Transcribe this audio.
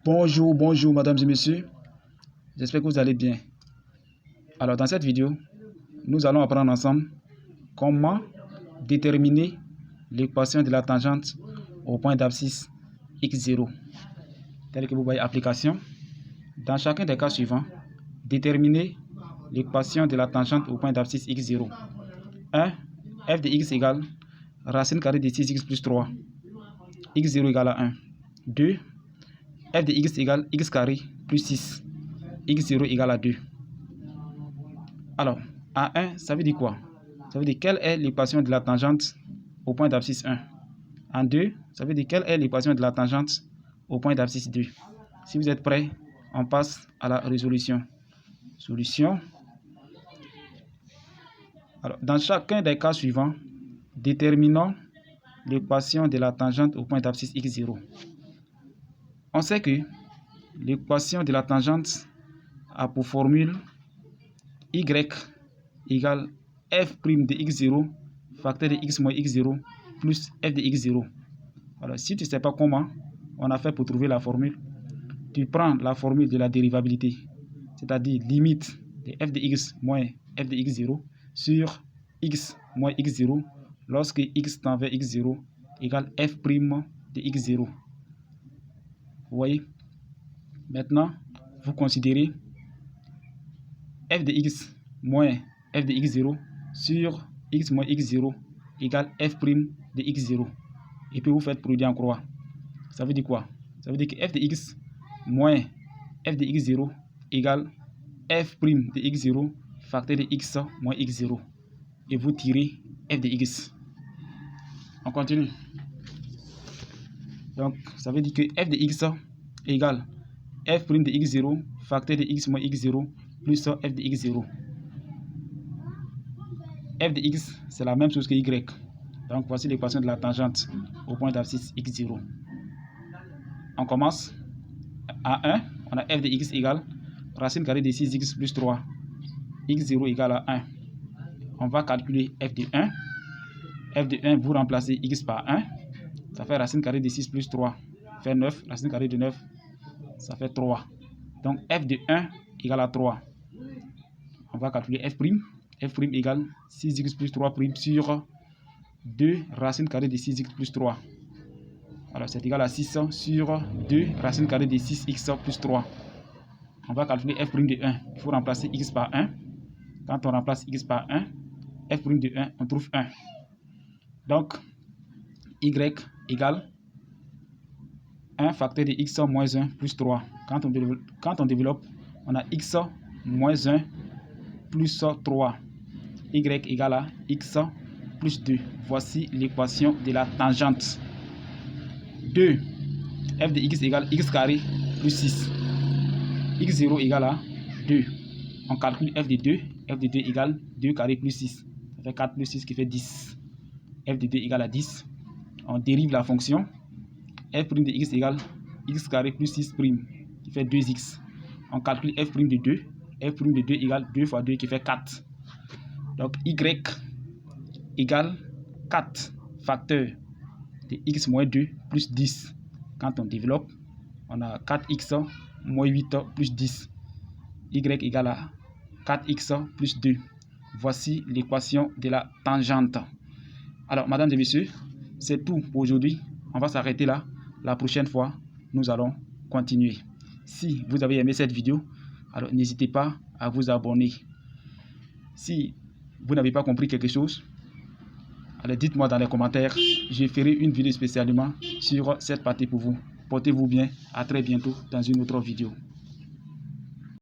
Bonjour mesdames et messieurs, j'espère que vous allez bien. Alors dans cette vidéo, nous allons apprendre ensemble comment déterminer l'équation de la tangente au point d'abscisse x0. Tel que vous voyez application. Dans chacun des cas suivants, déterminer l'équation de la tangente au point d'abscisse x0. 1. F de x égale racine carrée de 6x plus 3. x0 égale à 1. 2. F de x égale x carré plus 6. x0 égale à 2. Alors, à 1, ça veut dire quoi? Ça veut dire quelle est l'équation de la tangente au point d'abscisse 1. En 2, ça veut dire quelle est l'équation de la tangente au point d'abscisse 2. Si vous êtes prêts, on passe à la résolution. Solution. Alors, dans chacun des cas suivants, déterminons l'équation de la tangente au point d'abscisse x0. On sait que l'équation de la tangente a pour formule y égale f' de x0 facteur de x moins x0 plus f de x0. Alors, si tu ne sais pas comment on a fait pour trouver la formule, tu prends la formule de la dérivabilité, c'est-à-dire limite de f de x moins f de x0 sur x moins x0 lorsque x tend vers x0 égale f' de x0. Vous voyez? Maintenant, vous considérez f de x moins f de x0 sur x moins x0 égale f' de x0. Et puis vous faites produit en croix. Ça veut dire quoi? Ça veut dire que f de x moins f de x0 égale f' de x0 facteur de x moins x0. Et vous tirez f de x. On continue. Donc, ça veut dire que f de x égale f' de x0 facteur de x moins x0 plus f de x0. F de x, c'est la même chose que y. Donc, voici l'équation de la tangente au point d'abscisse x0. On commence. À 1, on a f de x égale racine carrée de 6x plus 3. x0 égale à 1. On va calculer f de 1. f de 1, vous remplacez x par 1. Ça fait racine carrée de 6 plus 3. Ça fait 9. Racine carrée de 9, ça fait 3. Donc, f de 1 égale à 3. On va calculer f'. f' égale 6x plus 3' sur 2 racine carrée de 6x plus 3. Alors, c'est égal à 6 sur 2 racine carrée de 6x plus 3. On va calculer f' de 1. Il faut remplacer x par 1. Quand on remplace x par 1, f' de 1, on trouve 1. Donc, y égale 1 facteur de x moins 1 plus 3. Quand on développe, on a x moins 1 plus 3. Y égale à x plus 2. Voici l'équation de la tangente. 2. F de x égale x carré plus 6. x0 égale à 2. On calcule f de 2. f de 2 égale 2 carré plus 6. Ça fait 4 plus 6 qui fait 10. f de 2 égale à 10. On dérive la fonction. f' de x égale x carré plus 6' qui fait 2x. On calcule f' de 2. f' de 2 égale 2 fois 2 qui fait 4. Donc, y égale 4 facteur de x moins 2 plus 10. Quand on développe, on a 4x moins 8 plus 10. Y égale à 4x plus 2. Voici l'équation de la tangente. Alors, mesdames et messieurs, c'est tout pour aujourd'hui. On va s'arrêter là. La prochaine fois, nous allons continuer. Si vous avez aimé cette vidéo, alors n'hésitez pas à vous abonner. Si vous n'avez pas compris quelque chose, alors dites-moi dans les commentaires. Je ferai une vidéo spécialement sur cette partie pour vous. Portez-vous bien. À très bientôt dans une autre vidéo.